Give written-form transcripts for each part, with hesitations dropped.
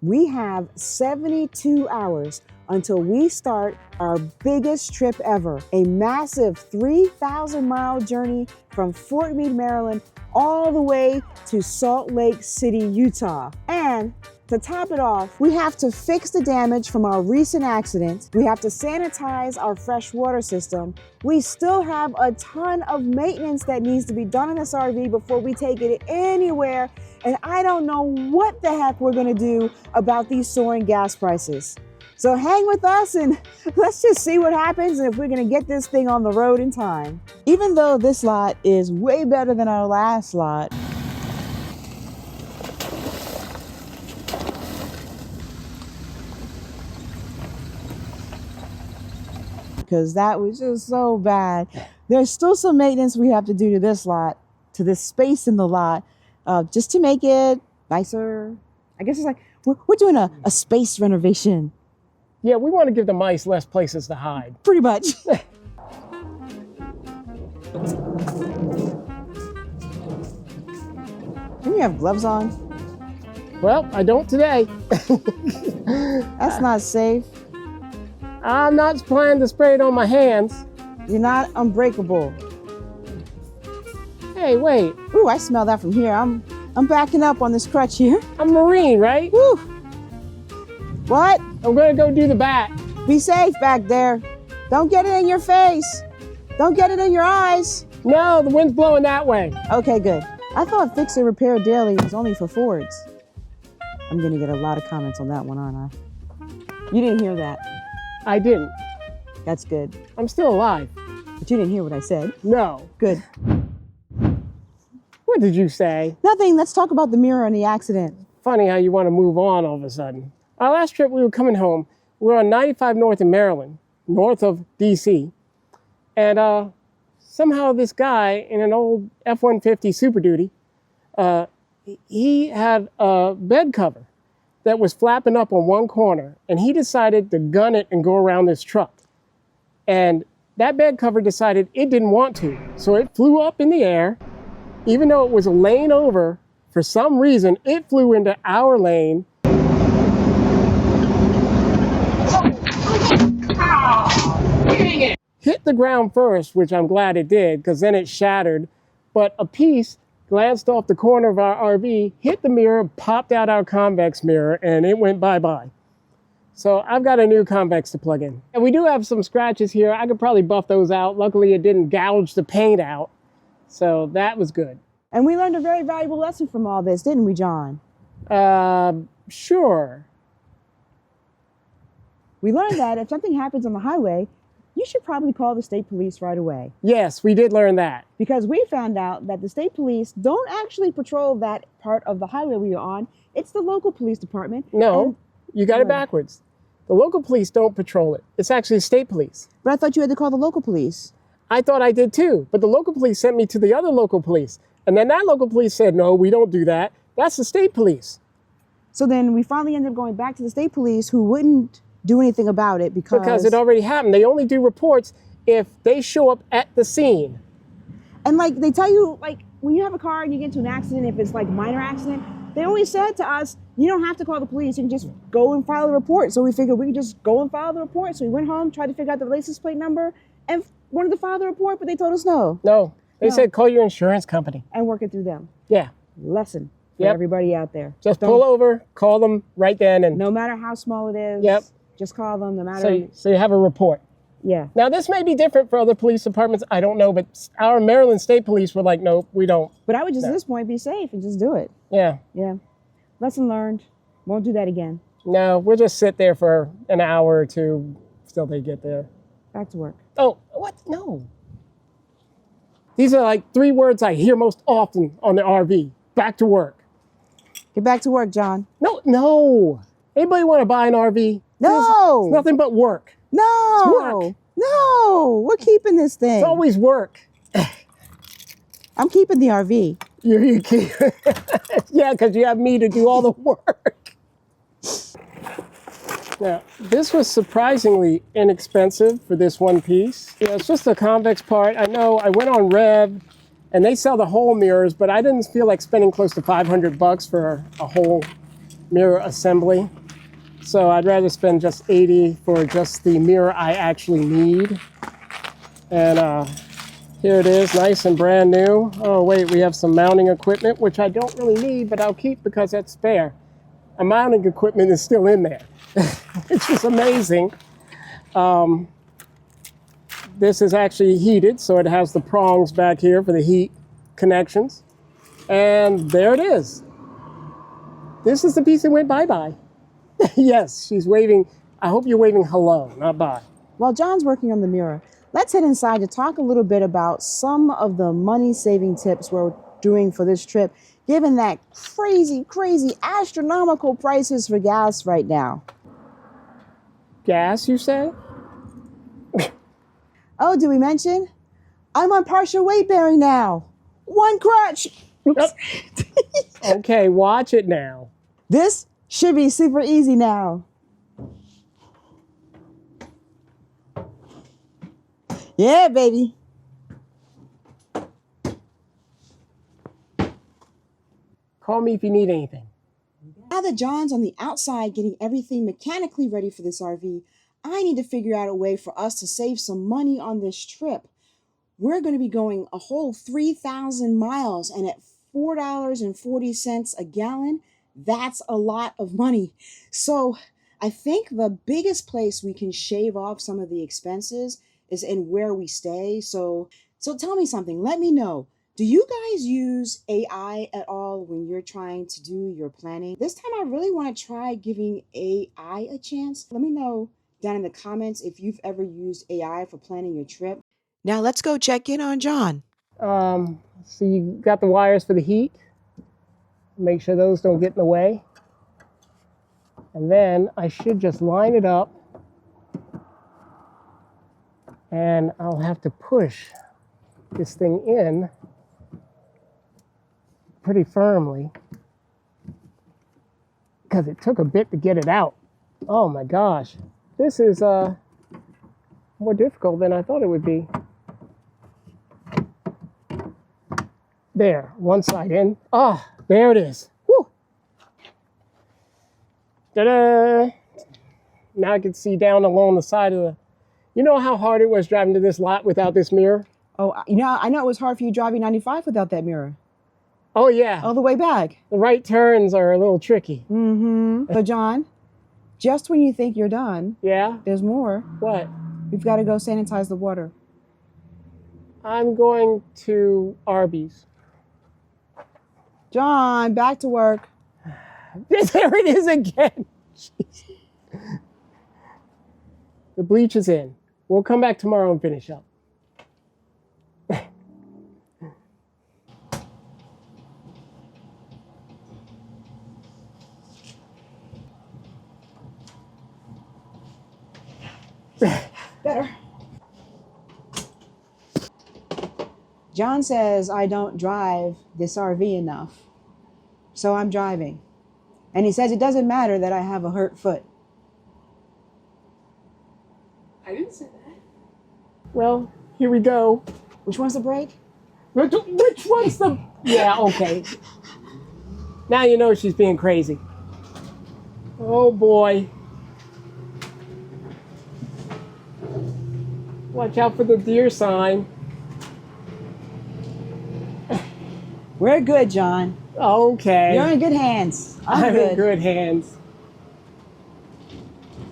We have 72 hours until we start our biggest trip ever, a massive 3,000-mile journey from Fort Meade, Maryland, all the way to Salt Lake City, Utah. And to top it off, we have to fix the damage from our recent accident. We have to sanitize our fresh water system. We still have a ton of maintenance that needs to be done in this RV before we take it anywhere. And I don't know what the heck we're gonna do about these soaring gas prices. So hang with us and let's just see what happens and if we're gonna get this thing on the road in time. Even though this lot is way better than our last lot, because that was just so bad. There's still some maintenance we have to do to this lot, to this space in the lot, just to make it nicer. I guess it's like, we're doing a space renovation. Yeah, we want to give the mice less places to hide. Pretty much. Can you have gloves on? Well, I don't today. That's not safe. I'm not planning to spray it on my hands. You're not unbreakable. Hey, wait. Ooh, I smell that from here. I'm backing up on this crutch here. I'm Marine, right? Woo. What? I'm gonna go do the bat. Be safe back there. Don't get it in your face. Don't get it in your eyes. No, the wind's blowing that way. Okay, good. I thought fix and repair daily was only for Fords. I'm gonna get a lot of comments on that one, aren't I? You didn't hear that. I didn't. That's good. I'm still alive. But you didn't hear what I said. No. Good. What did you say? Nothing. Let's talk about the mirror and the accident. Funny how you want to move on all of a sudden. Our last trip, we were coming home. We were on 95 North in Maryland, north of DC. And somehow this guy in an old F-150 Super Duty, he had a bed cover that was flapping up on one corner, and he decided to gun it and go around this truck. And that bed cover decided it didn't want to, so it flew up in the air. Even though it was a lane over, for some reason, it flew into our lane. Hit the ground first, which I'm glad it did, because then it shattered. But a piece glanced off the corner of our RV, hit the mirror, popped out our convex mirror, and it went bye-bye. So I've got a new convex to plug in. And we do have some scratches here. I could probably buff those out. Luckily, it didn't gouge the paint out. So that was good. And we learned a very valuable lesson from all this, didn't we, John? Sure. We learned that if something happens on the highway, you should probably call the state police right away. Yes, we did learn that. Because we found out that the state police don't actually patrol that part of the highway we are on. It's the local police department. No, you got it backwards. The local police don't patrol it. It's actually the state police. But I thought you had to call the local police. I thought I did too, but the local police sent me to the other local police. And then that local police said, no, we don't do that. That's the state police. So then we finally ended up going back to the state police who wouldn't do anything about it because it already happened. They only do reports if they show up at the scene. And like they tell you, like when you have a car and you get into an accident, if it's like a minor accident, they always said to us, you don't have to call the police, you can just go and file a report. So we figured we could just go and file the report. So we went home, tried to figure out the license plate number and wanted to file the report, but they told us no. No, they said call your insurance company. And work it through them. Yeah. Lesson for everybody out there. Just pull over, call them right then. And no matter how small it is. Yep. Just call them, no matter. So you have a report. Yeah. Now, this may be different for other police departments. I don't know, but our Maryland State Police were like, nope, we don't. But I would just, at this point, be safe and just do it. Yeah. Yeah. Lesson learned. Won't do that again. No, we'll just sit there for an hour or two till they get there. Back to work. Oh, what? No. These are like 3 words I hear most often on the RV. Back to work. Get back to work, John. No. Anybody want to buy an RV? No. It's nothing but work. No. It's work. No. We're keeping this thing. It's always work. I'm keeping the RV. You keep yeah, because you have me to do all the work. Now, this was surprisingly inexpensive for this one piece. Yeah, it's just a convex part. I know I went on Rev and they sell the whole mirrors, but I didn't feel like spending close to $500 for a whole mirror assembly. So I'd rather spend just $80 for just the mirror I actually need. And here it is, nice and brand new. Oh wait, we have some mounting equipment, which I don't really need, but I'll keep because that's spare. A mounting equipment is still in there, which is amazing. This is actually heated, so it has the prongs back here for the heat connections. And there it is. This is the piece that went bye-bye. Yes, she's waving. I hope you're waving hello, not bye. While John's working on the mirror, let's head inside to talk a little bit about some of the money-saving tips we're doing for this trip, given that crazy, crazy, astronomical prices for gas right now. Gas, you say? Oh, did we mention? I'm on partial weight bearing now. One crutch. Oops. Okay, watch it now. This should be super easy now. Yeah, baby. Call me if you need anything. Now that John's on the outside getting everything mechanically ready for this RV, I need to figure out a way for us to save some money on this trip. We're going to be going a whole 3,000 miles, and at $4.40 a gallon, that's a lot of money. So I think the biggest place we can shave off some of the expenses is in where we stay. So tell me something. Let me know. Do you guys use AI at all when you're trying to do your planning? This time I really want to try giving AI a chance. Let me know down in the comments if you've ever used AI for planning your trip. Now let's go check in on John. So you got the wires for the heat. Make sure those don't get in the way. And then I should just line it up. And I'll have to push this thing in pretty firmly because it took a bit to get it out. Oh my gosh. This is more difficult than I thought it would be. There, one side in. Ah, there it is. Woo! Ta-da! Now I can see down along the side of the... You know how hard it was driving to this lot without this mirror? Oh, I know it was hard for you driving 95 without that mirror. Oh, yeah. All the way back. The right turns are a little tricky. Mm-hmm. So, John, just when you think you're done, Yeah? there's more. What? We've got to go sanitize the water. I'm going to Arby's. John, back to work. There it is again. The bleach is in. We'll come back tomorrow and finish up. Better. John says I don't drive this RV enough, so I'm driving. And he says it doesn't matter that I have a hurt foot. I didn't say that. Well, here we go. Which one's the brake? Which one's the... Yeah, okay. Now you know she's being crazy. Oh, boy. Watch out for the deer sign. We're good, John. Okay. You're in good hands. I'm in good hands.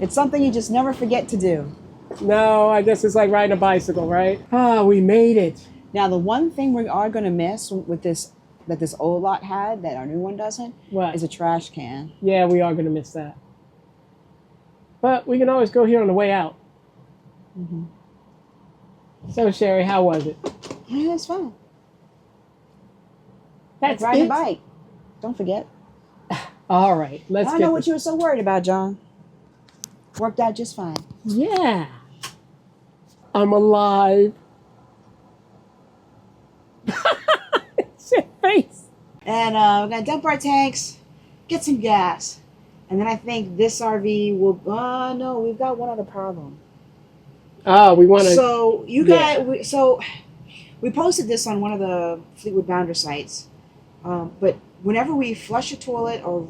It's something you just never forget to do. No, I guess it's like riding a bicycle, right? Ah, we made it. Now, the one thing we are going to miss with this, that this old lot had, that our new one doesn't, What? is a trash can. Yeah, we are going to miss that. But we can always go here on the way out. Mm-hmm. So, Sherry, how was it? Yeah, it's fun. That's like riding it? a bike. Don't forget. All right, let's I don't know what you were so worried about, John. Worked out just fine. Yeah. I'm alive. It's your face. And we're going to dump our tanks, get some gas. And then I think this RV will... no, we've got one other problem. Oh, we want to... So, we posted this on one of the Fleetwood Bounder sites. But whenever we flush a toilet or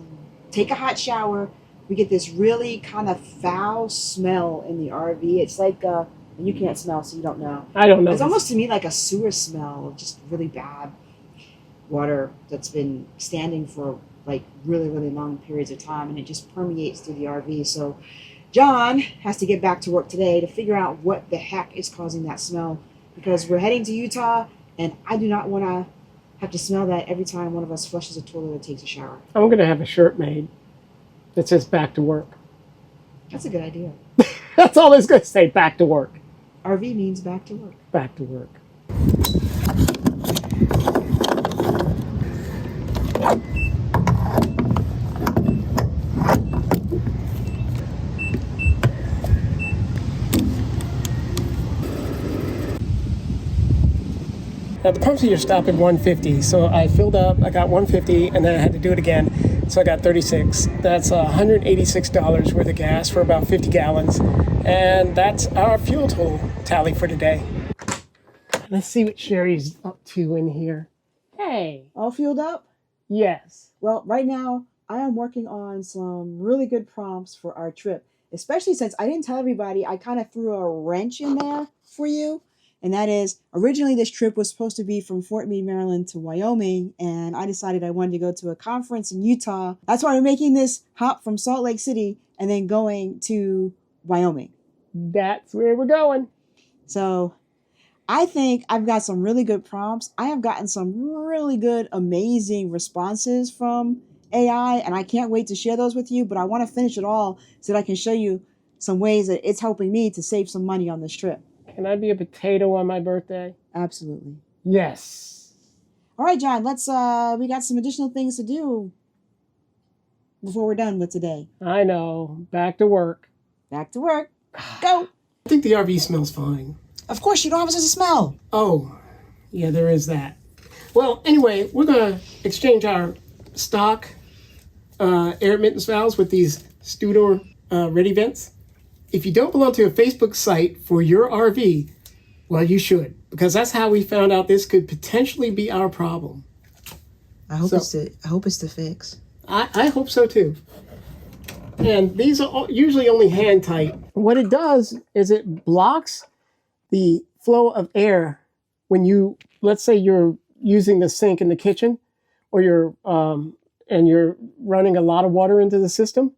take a hot shower. We get this really kind of foul smell in the RV. It's like, and you can't smell, so you don't know. I don't know. It's almost to me like a sewer smell, just really bad water that's been standing for like really, really long periods of time, and it just permeates through the RV. So John has to get back to work today to figure out what the heck is causing that smell, because we're heading to Utah, and I do not want to have to smell that every time one of us flushes a toilet or takes a shower. I'm going to have a shirt made that says back to work. That's a good idea. That's all it's going to say, back to work. RV means back to work. Back to work. Now the pumps here stop at 150, so I filled up, I got 150, and then I had to do it again, so I got 36. That's $186 worth of gas for about 50 gallons, and that's our fuel total tally for today. Let's see what Sherry's up to in here. Hey. All fueled up? Yes. Well, right now, I am working on some really good prompts for our trip, especially since I didn't tell everybody. I kind of threw a wrench in there for you. And that is, originally this trip was supposed to be from Fort Meade, Maryland to Wyoming, and I decided I wanted to go to a conference in Utah. That's why I'm making this hop from Salt Lake City and then going to Wyoming. That's where we're going. So I think I've got some really good prompts. I have gotten some really good, amazing responses from AI, and I can't wait to share those with you, but I want to finish it all so that I can show you some ways that it's helping me to save some money on this trip. Can I be a potato on my birthday? Absolutely. Yes. All right, John, we got some additional things to do before we're done with today. I know. Back to work. Back to work. Go. I think the RV smells fine. Of course, you don't have a sense of smell. Oh, yeah, there is that. Well, anyway, we're going to exchange our stock air admittance valves with these Studor Redi-Vents. If you don't belong to a Facebook site for your RV, well, you should, because that's how we found out this could potentially be our problem. I hope it's to fix. I hope so too. And these are usually only hand tight. What it does is it blocks the flow of air when you, let's say you're using the sink in the kitchen, or you're running a lot of water into the system.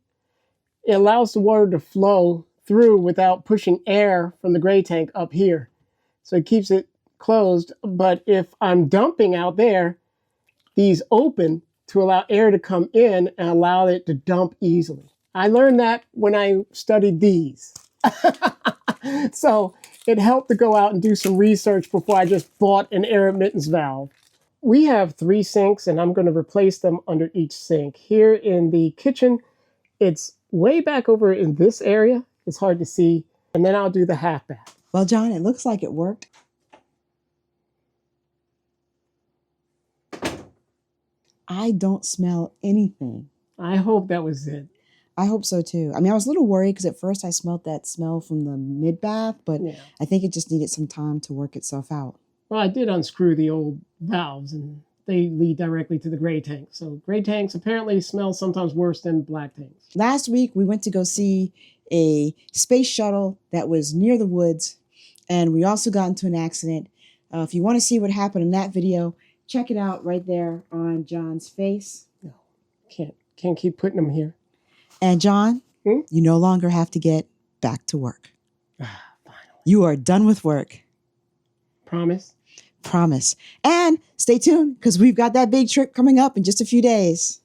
It allows the water to flow through without pushing air from the gray tank up here. So it keeps it closed. But if I'm dumping out there, these open to allow air to come in and allow it to dump easily. I learned that when I studied these. So it helped to go out and do some research before I just bought an air admittance valve. We have 3 sinks, and I'm going to replace them under each sink. Here in the kitchen, it's way back over in this area. It's hard to see. And then I'll do the half bath. Well, John, it looks like it worked. I don't smell anything. I hope that was it. I hope so too. I mean, I was a little worried because at first I smelled that smell from the mid-bath, but yeah. I think it just needed some time to work itself out. Well, I did unscrew the old valves, and they lead directly to the gray tank. So gray tanks apparently smell sometimes worse than black tanks. Last week, we went to go see a space shuttle that was near the woods, and we also got into an accident. If you want to see what happened in that video, check it out right there on John's face. No, can't keep putting them here. And John, you no longer have to get back to work. Finally. You are done with work. Promise? Promise. And stay tuned, because we've got that big trip coming up in just a few days.